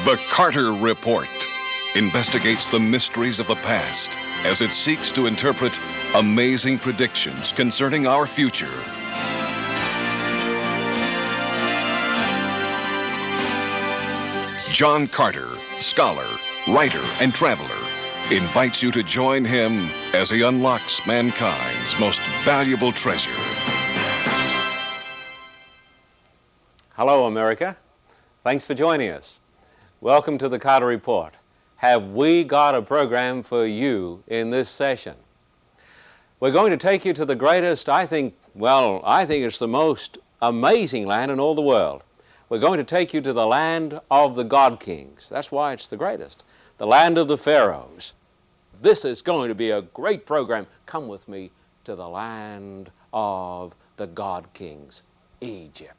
The Carter Report investigates the mysteries of the past as it seeks to interpret amazing predictions concerning our future. John Carter, scholar, writer, and traveler, invites you to join him as he unlocks mankind's most valuable treasure. Hello, America. Thanks for joining us. Welcome to the Carter Report. Have we got a program for you in this session? We're going to take you to the greatest, I think it's the most amazing land in all the world. We're going to take you to the land of the God Kings. That's why it's the greatest. The land of the pharaohs. This is going to be a great program. Come with me to the land of the God Kings, Egypt.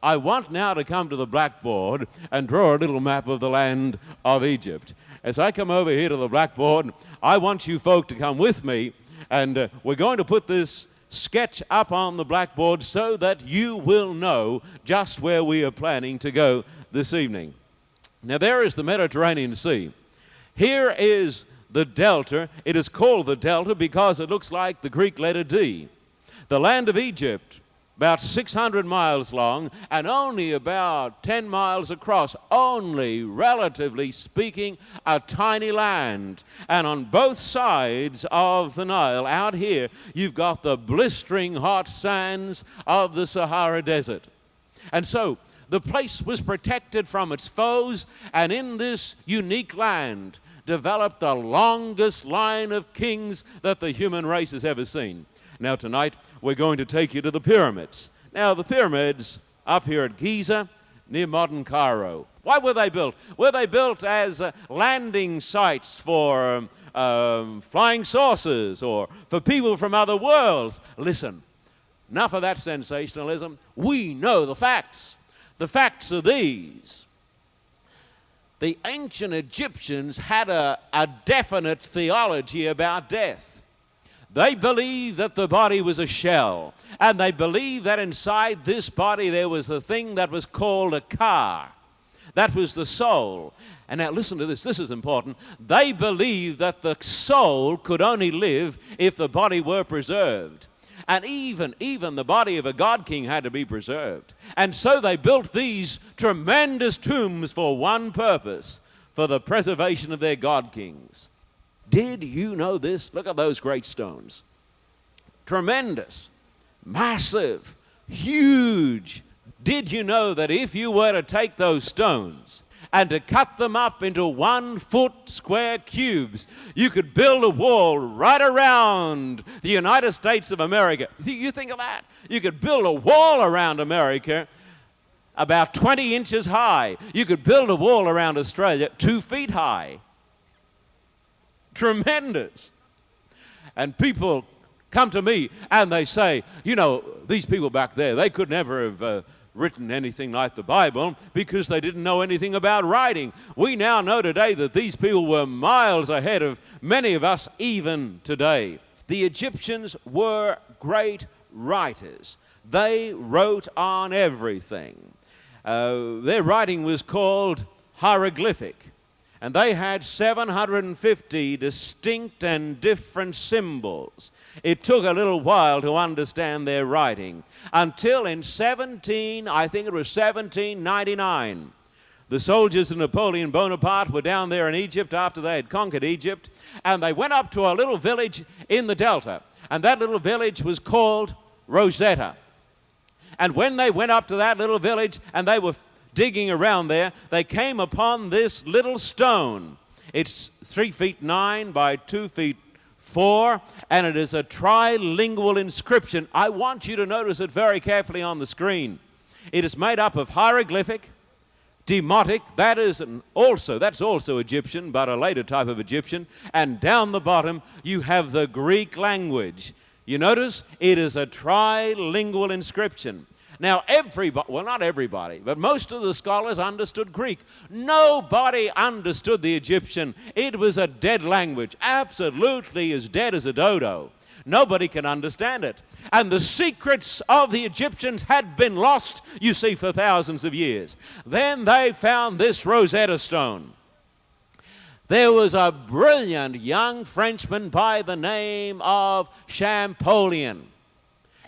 I want now to come to the blackboard and draw a little map of the land of Egypt. As I come over here to the blackboard, I want you folk to come with me, and we're going to put this sketch up on the blackboard so that you will know just where we are planning to go this evening. Now, there is the Mediterranean Sea. Here is the delta. It is called the delta because it looks like the Greek letter D. The land of Egypt, about 600 miles long and only about 10 miles across, only, relatively speaking, a tiny land. And on both sides of the Nile, out here, you've got the blistering hot sands of the Sahara Desert. And so the place was protected from its foes, and in this unique land developed the longest line of kings that the human race has ever seen. Now tonight, we're going to take you to the pyramids. Now the pyramids up here at Giza, near modern Cairo. Why were they built? Were they built as landing sites for flying saucers or for people from other worlds? Listen, enough of that sensationalism. We know the facts. The facts are these. The ancient Egyptians had a definite theology about death. They believed that the body was a shell, and they believed that inside this body there was a thing that was called a ka. That was the soul. And now listen to this, this is important. They believed that the soul could only live if the body were preserved. And even the body of a God King had to be preserved. And so they built these tremendous tombs for one purpose, for the preservation of their God Kings. Did you know this? Look at those great stones. Tremendous, massive, huge. Did you know that if you were to take those stones and to cut them up into 1 foot square cubes, you could build a wall right around the United States of America? You think of that? You could build a wall around America about 20 inches high. You could build a wall around Australia 2 feet high. Tremendous. And people come to me and they say, you know, these people back there, they could never have written anything like the Bible because they didn't know anything about writing. We now know today that these people were miles ahead of many of us even today. The Egyptians were great writers. They wrote on everything. Their writing was called hieroglyphic. And they had 750 distinct and different symbols. It took a little while to understand their writing until in 1799, the soldiers of Napoleon Bonaparte were down there in Egypt after they had conquered Egypt, and they went up to a little village in the Delta, and that little village was called Rosetta. And when they went up to that little village and they were digging around there, they came upon this little stone. It's 3 feet 9 by 2 feet 4, and it is a trilingual inscription. I want you to notice it very carefully on the screen. It is made up of hieroglyphic, demotic, that's also Egyptian, but a later type of Egyptian, and down the bottom you have the Greek language. You notice it is a trilingual inscription. Now, not everybody, but most of the scholars understood Greek. Nobody understood the Egyptian. It was a dead language, absolutely as dead as a dodo. Nobody can understand it. And the secrets of the Egyptians had been lost, you see, for thousands of years. Then they found this Rosetta Stone. There was a brilliant young Frenchman by the name of Champollion.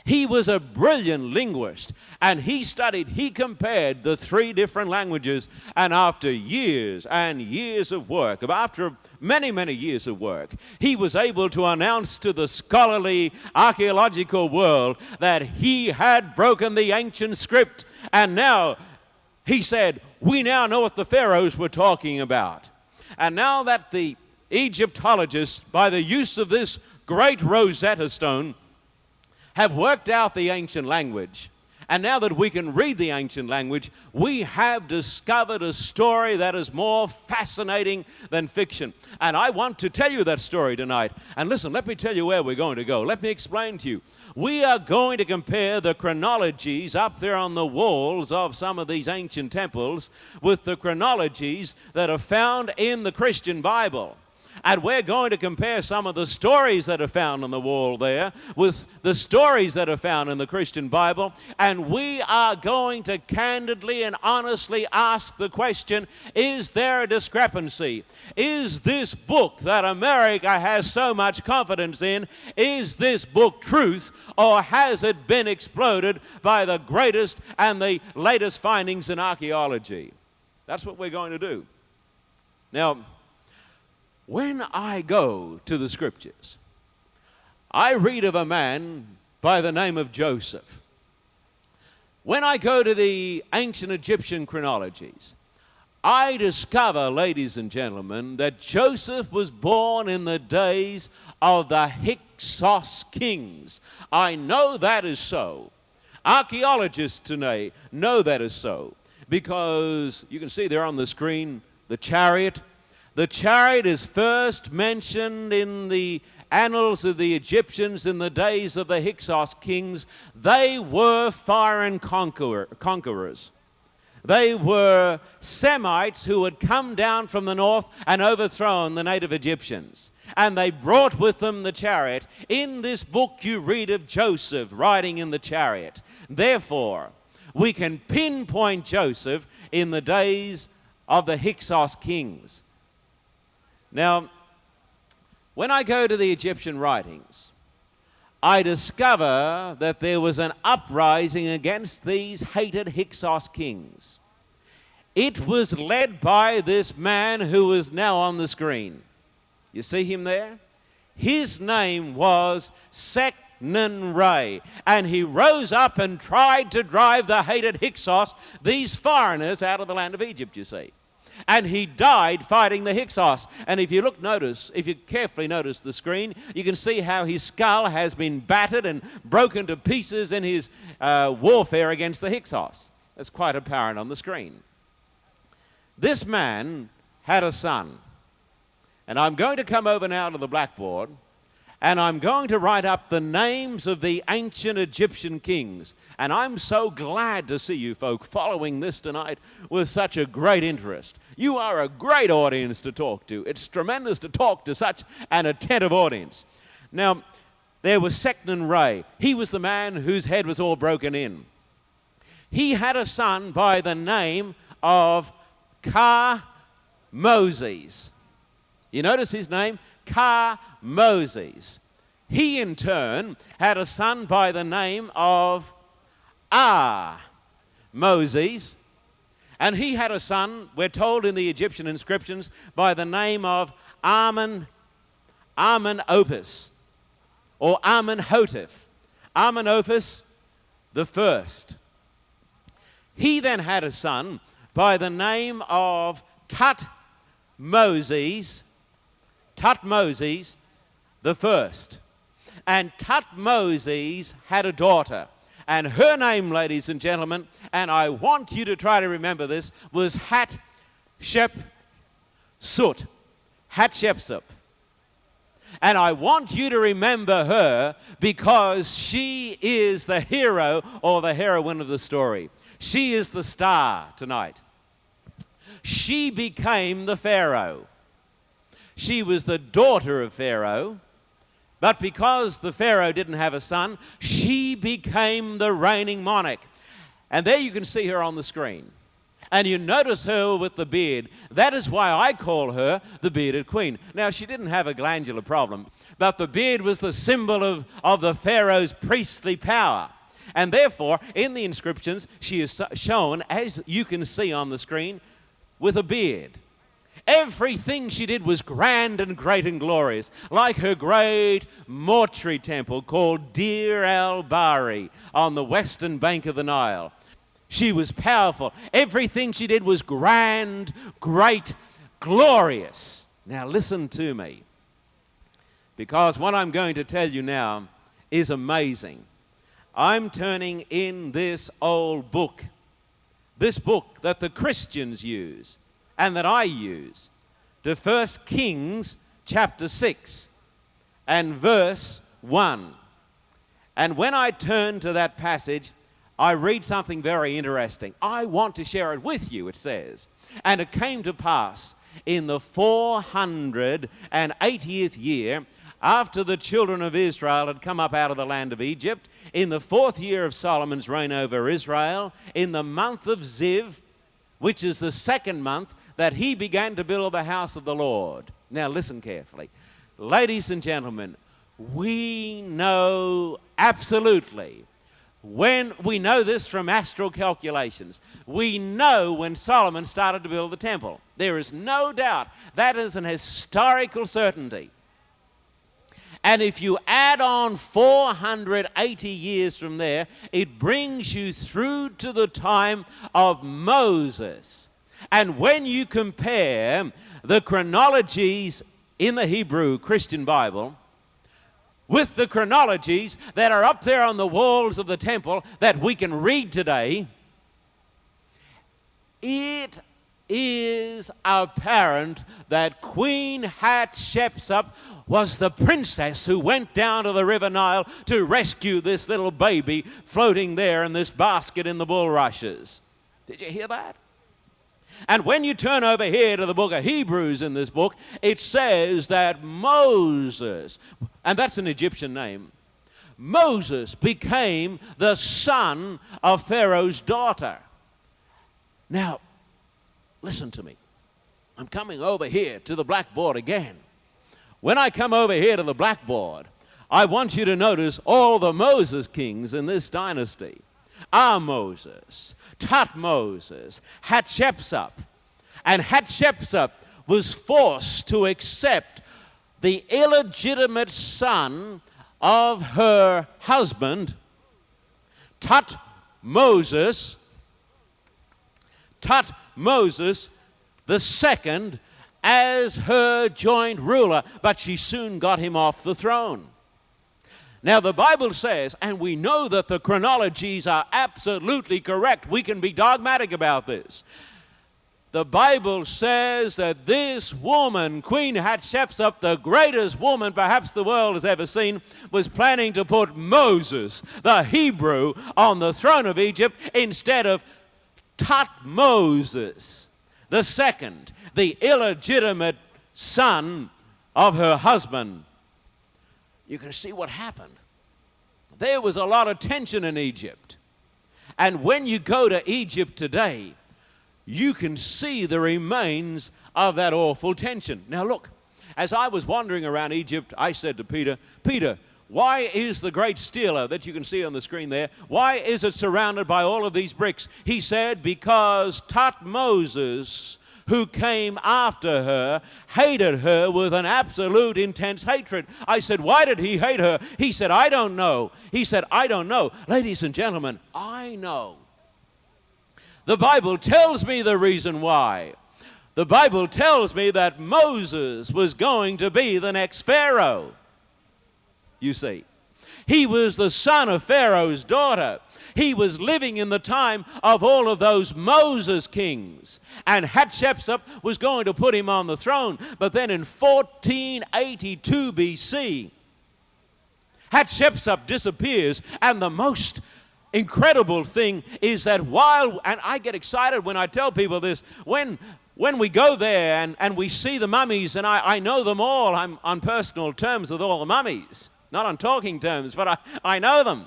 He was a brilliant linguist, and he compared the three different languages, and after years and years of work, after many, many years of work, he was able to announce to the scholarly archaeological world that he had broken the ancient script, and now, he said, we now know what the pharaohs were talking about. And now that the Egyptologists, by the use of this great Rosetta Stone, have worked out the ancient language, and now that we can read the ancient language, we have discovered a story that is more fascinating than fiction. And I want to tell you that story tonight. And listen, let me tell you where we're going to go. Let me explain to you. We are going to compare the chronologies up there on the walls of some of these ancient temples with the chronologies that are found in the Christian Bible. And we're going to compare some of the stories that are found on the wall there with the stories that are found in the Christian Bible. And we are going to candidly and honestly ask the question, is there a discrepancy? Is this book that America has so much confidence in, is this book truth, or has it been exploded by the greatest and the latest findings in archaeology? That's what we're going to do. Now, when I go to the Scriptures, I read of a man by the name of Joseph. When I go to the ancient Egyptian chronologies, I discover, ladies and gentlemen, that Joseph was born in the days of the Hyksos kings. I know that is so. Archaeologists today know that is so because you can see there on the screen the chariot. The chariot is first mentioned in the annals of the Egyptians in the days of the Hyksos kings. They were foreign conquerors. They were Semites who had come down from the north and overthrown the native Egyptians. And they brought with them the chariot. In this book you read of Joseph riding in the chariot. Therefore, we can pinpoint Joseph in the days of the Hyksos kings. Now, when I go to the Egyptian writings, I discover that there was an uprising against these hated Hyksos kings. It was led by this man who is now on the screen. You see him there? His name was Seknenre, and he rose up and tried to drive the hated Hyksos, these foreigners, out of the land of Egypt, you see. And he died fighting the Hyksos. And if you carefully notice the screen, you can see how his skull has been battered and broken to pieces in his warfare against the Hyksos. That's quite apparent on the screen. This man had a son. And I'm going to come over now to the blackboard, and I'm going to write up the names of the ancient Egyptian kings. And I'm so glad to see you folk following this tonight with such a great interest. You are a great audience to talk to. It's tremendous to talk to such an attentive audience. Now, there was Seknenre. He was the man whose head was all broken in. He had a son by the name of Moses. You notice his name? Moses. He in turn had a son by the name of Moses, and he had a son, we're told in the Egyptian inscriptions, by the name of Amenopis, or Amenhotep. Amenopis the first. He then had a son by the name of Tutmosis the first. And Tutmosis had a daughter. And her name, ladies and gentlemen, and I want you to try to remember this, was Hatshepsut. Hatshepsut. And I want you to remember her because she is the hero or the heroine of the story. She is the star tonight. She became the Pharaoh. She was the daughter of Pharaoh, But because the Pharaoh didn't have a son, she became the reigning monarch. And there you can see her on the screen. And you notice her with the beard. That is why I call her the bearded queen. Now, she didn't have a glandular problem, but the beard was the symbol of the Pharaoh's priestly power. And therefore, in the inscriptions, she is shown, as you can see on the screen, with a beard. Everything she did was grand and great and glorious, like her great mortuary temple called Deir el-Bahari on the western bank of the Nile. She was powerful. Everything she did was grand, great, glorious. Now listen to me, because what I'm going to tell you now is amazing. I'm turning in this old book, this book that the Christians use and that I use, to 1 Kings chapter 6 and verse 1. And when I turn to that passage, I read something very interesting. I want to share it with you, it says. And it came to pass in the 480th year, after the children of Israel had come up out of the land of Egypt, in the 4th year of Solomon's reign over Israel, in the month of Ziv, which is the 2nd month, that he began to build the house of the Lord. Now listen carefully. Ladies and gentlemen, we know absolutely, when we know this from astral calculations, we know when Solomon started to build the temple. There is no doubt. That is an historical certainty. And if you add on 480 years from there, it brings you through to the time of Moses. And when you compare the chronologies in the Hebrew Christian Bible with the chronologies that are up there on the walls of the temple that we can read today, it is apparent that Queen Hatshepsut was the princess who went down to the River Nile to rescue this little baby floating there in this basket in the bulrushes. Did you hear that? And when you turn over here to the book of Hebrews in this book, it says that Moses, and that's an Egyptian name, Moses became the son of Pharaoh's daughter. Now, listen to me. I'm coming over here to the blackboard again. When I come over here to the blackboard, I want you to notice all the Moses kings in this dynasty. Moses, Tutmosis, Hatshepsut. And Hatshepsut was forced to accept the illegitimate son of her husband, Tutmosis the second, as her joint ruler, but she soon got him off the throne. Now, the Bible says, and we know that the chronologies are absolutely correct. We can be dogmatic about this. The Bible says that this woman, Queen Hatshepsut, the greatest woman perhaps the world has ever seen, was planning to put Moses, the Hebrew, on the throne of Egypt instead of Tutmosis the second, the illegitimate son of her husband. You can see what happened. There was a lot of tension in Egypt. And when you go to Egypt today, you can see the remains of that awful tension. Now look, as I was wandering around Egypt, I said to Peter, Peter, why is the great stela that you can see on the screen there, why is it surrounded by all of these bricks? He said, because Tutmosis, who came after her, hated her with an absolute intense hatred. I said, why did he hate her? He said, I don't know. He said, I don't know. Ladies and gentlemen, I know. The Bible tells me the reason why. The Bible tells me that Moses was going to be the next Pharaoh. You see, he was the son of Pharaoh's daughter. He was living in the time of all of those Moses kings. And Hatshepsut was going to put him on the throne. But then in 1482 BC, Hatshepsut disappears. And the most incredible thing is that and I get excited when I tell people this, when when we go there and we see the mummies, and I know them all, I'm on personal terms with all the mummies, not on talking terms, but I know them.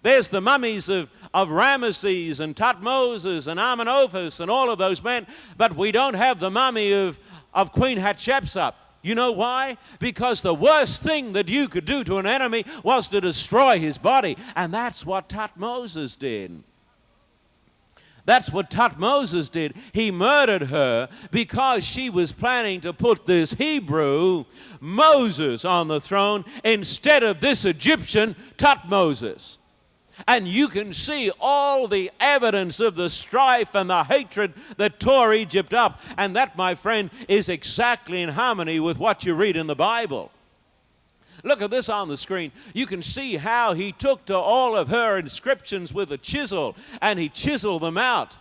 There's the mummies of Ramesses and Tutmosis and Amenophis and all of those men, but we don't have the mummy of Queen Hatshepsut. You know why? Because the worst thing that you could do to an enemy was to destroy his body, and that's what Tutmosis did. That's what Tutmosis did. He murdered her because she was planning to put this Hebrew, Moses, on the throne instead of this Egyptian, Tutmosis. And you can see all the evidence of the strife and the hatred that tore Egypt up. And that, my friend, is exactly in harmony with what you read in the Bible. Look at this on the screen. You can see how he took to all of her inscriptions with a chisel and he chiseled them out.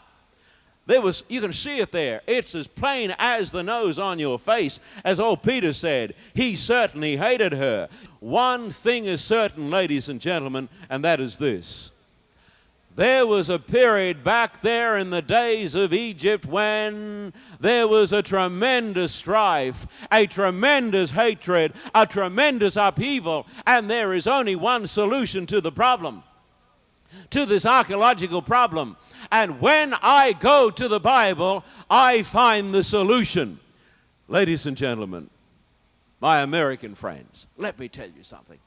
You can see it there. It's as plain as the nose on your face. As old Peter said, he certainly hated her. One thing is certain, ladies and gentlemen, and that is this. There was a period back there in the days of Egypt when there was a tremendous strife, a tremendous hatred, a tremendous upheaval, and there is only one solution to the problem, to this archaeological problem. And when I go to the Bible, I find the solution. Ladies and gentlemen, my American friends, let me tell you something.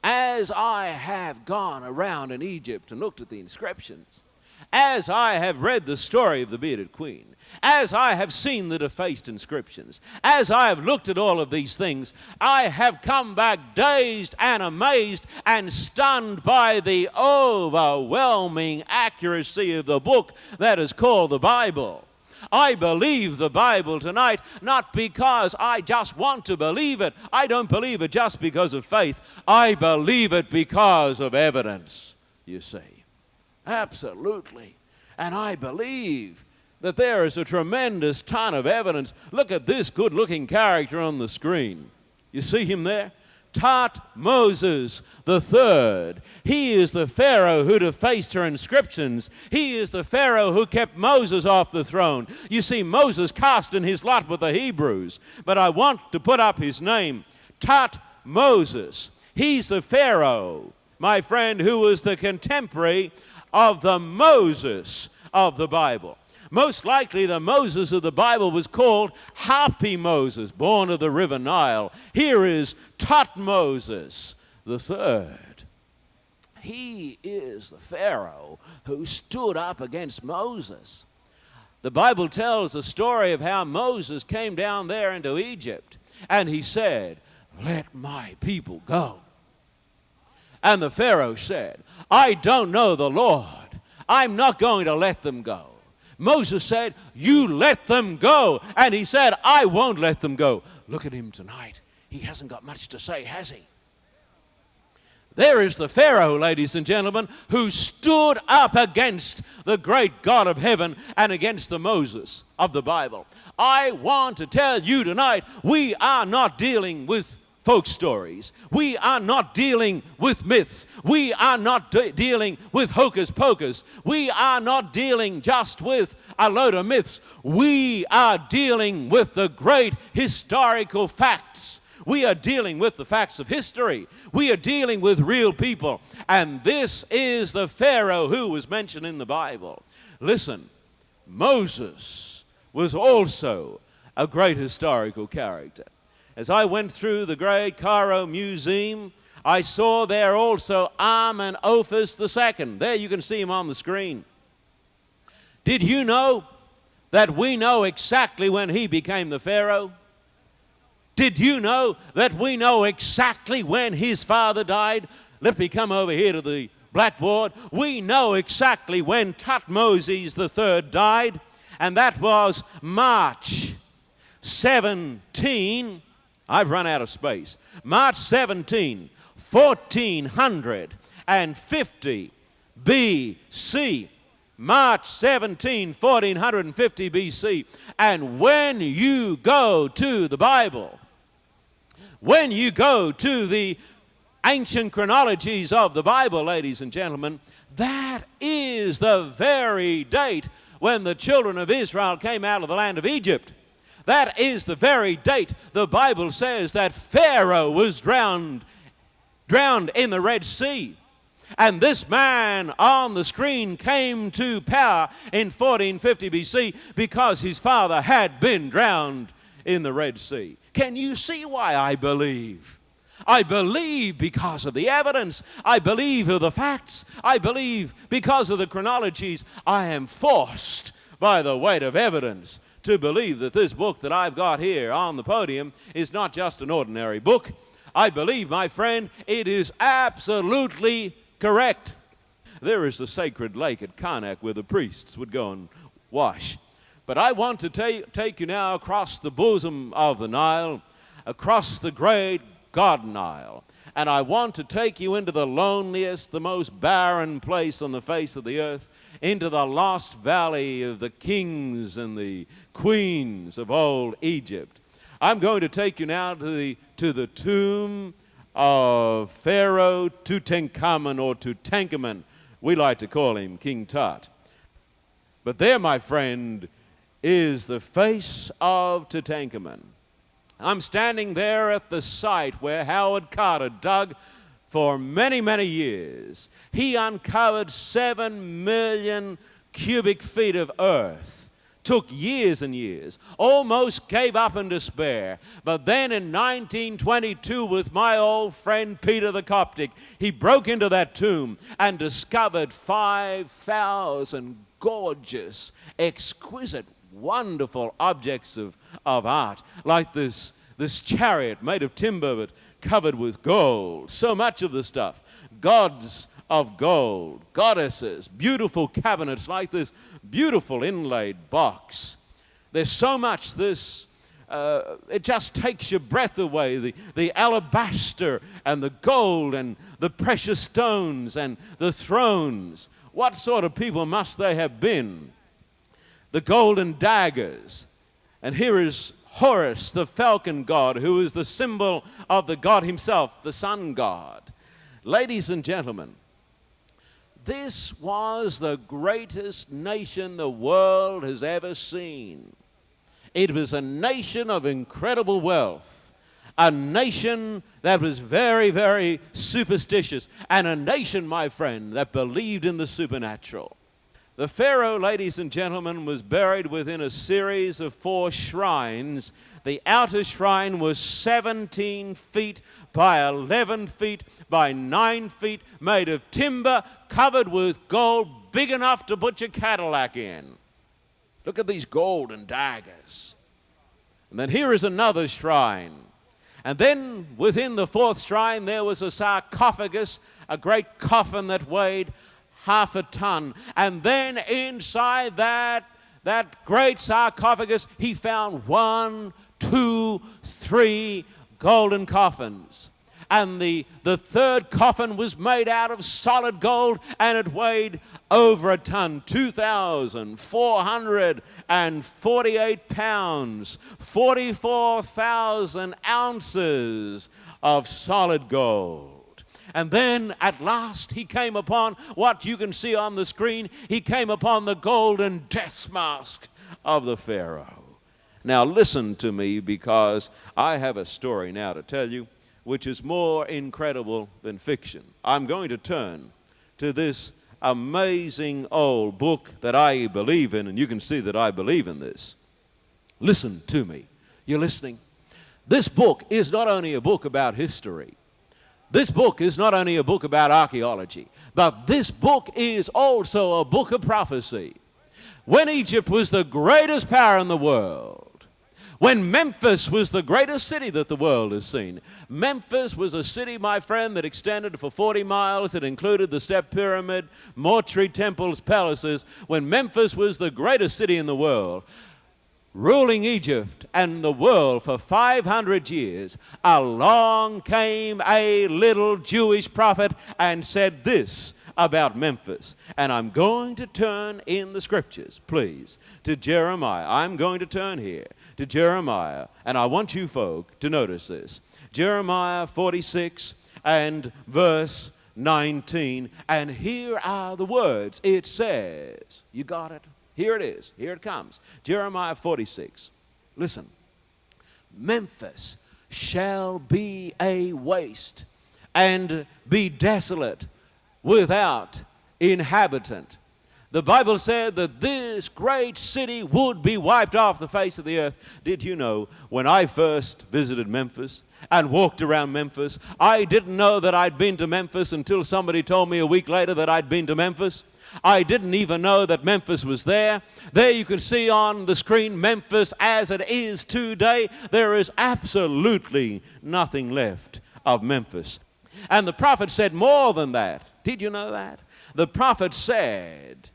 As I have gone around in Egypt and looked at the inscriptions, as I have read the story of the bearded queen, as I have seen the defaced inscriptions, as I have looked at all of these things, I have come back dazed and amazed and stunned by the overwhelming accuracy of the book that is called the Bible. I believe the Bible tonight, not because I just want to believe it. I don't believe it just because of faith. I believe it because of evidence, you see. Absolutely. And I believe that there is a tremendous ton of evidence. Look at this good-looking character on the screen. You see him there? Tutmosis III. He is the Pharaoh who defaced her inscriptions. He is the Pharaoh who kept Moses off the throne. You see, Moses cast in his lot with the Hebrews, but I want to put up his name, Tutmosis. He's the Pharaoh, my friend, who was the contemporary of the Moses of the Bible. Most likely the Moses of the Bible was called Happy Moses, born of the river Nile. Here is Tutmosis III. He is the Pharaoh who stood up against Moses. The Bible tells the story of how Moses came down there into Egypt and he said, "Let my people go." And the Pharaoh said, "I don't know the Lord. I'm not going to let them go." Moses said, "You let them go." And he said, "I won't let them go." Look at him tonight. He hasn't got much to say, has he? There is the Pharaoh, ladies and gentlemen, who stood up against the great God of heaven and against the Moses of the Bible. I want to tell you tonight, we are not dealing with folk stories. We are not dealing with myths. We are not dealing with hocus pocus. We are not dealing just with a load of myths. We are dealing with the great historical facts. We are dealing with the facts of history. We are dealing with real people. And this is the Pharaoh who was mentioned in the Bible. Listen, Moses was also a great historical character. As I went through the great Cairo Museum, I saw there also Amenophis II. There you can see him on the screen. Did you know that we know exactly when he became the Pharaoh? Did you know that we know exactly when his father died? Let me come over here to the blackboard. We know exactly when Tutmosis III died, and that was March 17. I've run out of space. March 17, 1450 BC. March 17, 1450 BC. And when you go to the Bible, when you go to the ancient chronologies of the Bible, ladies and gentlemen, that is the very date when the children of Israel came out of the land of Egypt. That is the very date the Bible says that Pharaoh was drowned in the Red Sea. And this man on the screen came to power in 1450 BC because his father had been drowned in the Red Sea. Can you see why I believe? I believe because of the evidence. I believe of the facts. I believe because of the chronologies. I am forced by the weight of evidence to believe that this book that I've got here on the podium is not just an ordinary book. I believe, my friend, it is absolutely correct. There is the sacred lake at Karnak where the priests would go and wash. But I want to take you now across the bosom of the Nile, across the great God Nile. And I want to take you into the loneliest, the most barren place on the face of the earth, into the lost valley of the kings and the queens of old Egypt. I'm going to take you now to the tomb of Pharaoh Tutankhamun, or Tutankhamun. We like to call him King Tut. But there, my friend, is the face of Tutankhamun. I'm standing there at the site where Howard Carter dug for many, many years. He uncovered 7 million cubic feet of earth. Took years and years. Almost gave up in despair. But then in 1922, with my old friend Peter the Coptic, he broke into that tomb and discovered 5,000 gorgeous, exquisite, wonderful objects of art, like this chariot made of timber but covered with gold. So much of the stuff. Gods of gold, goddesses, beautiful cabinets like this beautiful inlaid box. There's so much this, it just takes your breath away. The alabaster and the gold and the precious stones and the thrones. What sort of people must they have been? The golden daggers. And here is Horus, the falcon god, who is the symbol of the god himself, the sun god. Ladies and gentlemen, this was the greatest nation the world has ever seen. It was a nation of incredible wealth, a nation that was very, very superstitious, and a nation, my friend, that believed in the supernatural. The Pharaoh, ladies and gentlemen, was buried within a series of 4 shrines. The outer shrine was 17 feet by 11 feet by 9 feet, made of timber, covered with gold, big enough to put your Cadillac in. Look at these golden daggers. And then here is another shrine. And then within the 4th shrine there was a sarcophagus, a great coffin that weighed half a ton. And then inside that great sarcophagus, he found 1, 2, 3 golden coffins. And the 3rd coffin was made out of solid gold, and it weighed over a ton, 2,448 pounds, 44,000 ounces of solid gold. And then at last he came upon what you can see on the screen. He came upon the golden death mask of the Pharaoh. Now listen to me, because I have a story now to tell you which is more incredible than fiction. I'm going to turn to this amazing old book that I believe in, and you can see that I believe in this. Listen to me. You're listening? This book is not only a book about history. This book is not only a book about archaeology, but this book is also a book of prophecy. When Egypt was the greatest power in the world, when Memphis was the greatest city that the world has seen. Memphis was a city, my friend, that extended for 40 miles. It included the Step Pyramid, mortuary temples, palaces. When Memphis was the greatest city in the world, ruling Egypt and the world for 500 years, along came a little Jewish prophet and said this about Memphis. And I'm going to turn in the scriptures, please, to Jeremiah. I'm going to turn here to Jeremiah, and I want you folk to notice this. Jeremiah 46 and verse 19, and here are the words. It says, you got it? Here it is. Here it comes. Jeremiah 46. Listen. Memphis shall be a waste and be desolate without inhabitant. The Bible said that this great city would be wiped off the face of the earth. Did you know, when I first visited Memphis and walked around Memphis, I didn't know that I'd been to Memphis until somebody told me a week later that I'd been to Memphis. I didn't even know that Memphis was there. There you can see on the screen Memphis as it is today. There is absolutely nothing left of Memphis. And the prophet said more than that. Did you know that? The prophet said,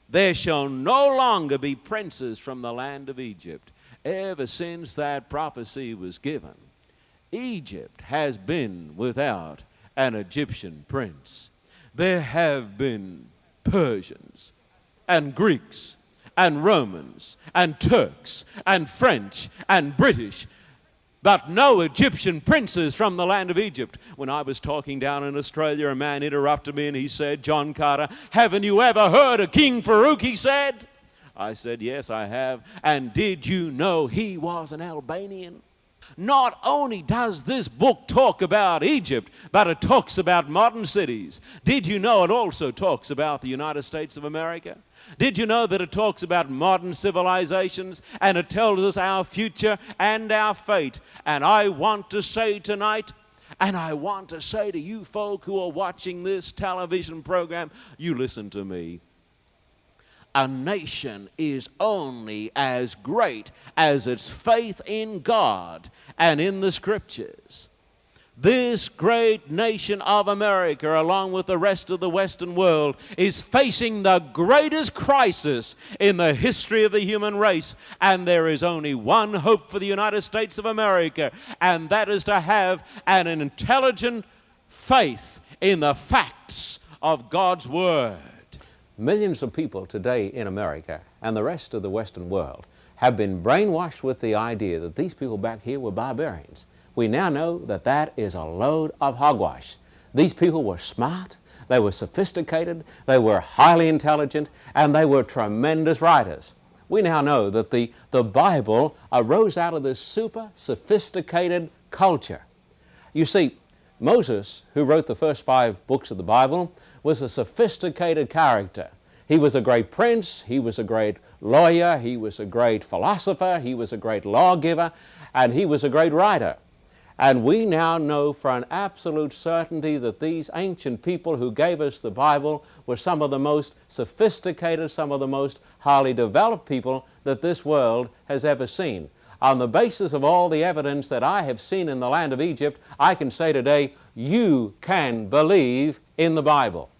there shall no longer be princes from the land of Egypt. Ever since that prophecy was given, Egypt has been without an Egyptian prince. There have been Persians and Greeks and Romans and Turks and French and British, but no Egyptian princes from the land of Egypt. When I was talking down in Australia, a man interrupted me and he said, John Carter, haven't you ever heard of King Farouk, he said. I said, yes, I have. And did you know he was an Albanian? Not only does this book talk about Egypt, but it talks about modern cities. Did you know it also talks about the United States of America? Did you know that it talks about modern civilizations and it tells us our future and our fate? And I want to say tonight, and I want to say to you folk who are watching this television program, you listen to me. A nation is only as great as its faith in God and in the Scriptures. This great nation of America, along with the rest of the Western world, is facing the greatest crisis in the history of the human race. And there is only one hope for the United States of America, and that is to have an intelligent faith in the facts of God's Word. Millions of people today in America and the rest of the Western world have been brainwashed with the idea that these people back here were barbarians. We now know that that is a load of hogwash. These people were smart, they were sophisticated, they were highly intelligent, and they were tremendous writers. We now know that the Bible arose out of this super sophisticated culture. You see, Moses, who wrote the first 5 books of the Bible, was a sophisticated character. He was a great prince, he was a great lawyer, he was a great philosopher, he was a great lawgiver, and he was a great writer. And we now know for an absolute certainty that these ancient people who gave us the Bible were some of the most sophisticated, some of the most highly developed people that this world has ever seen. On the basis of all the evidence that I have seen in the land of Egypt, I can say today, you can believe in the Bible.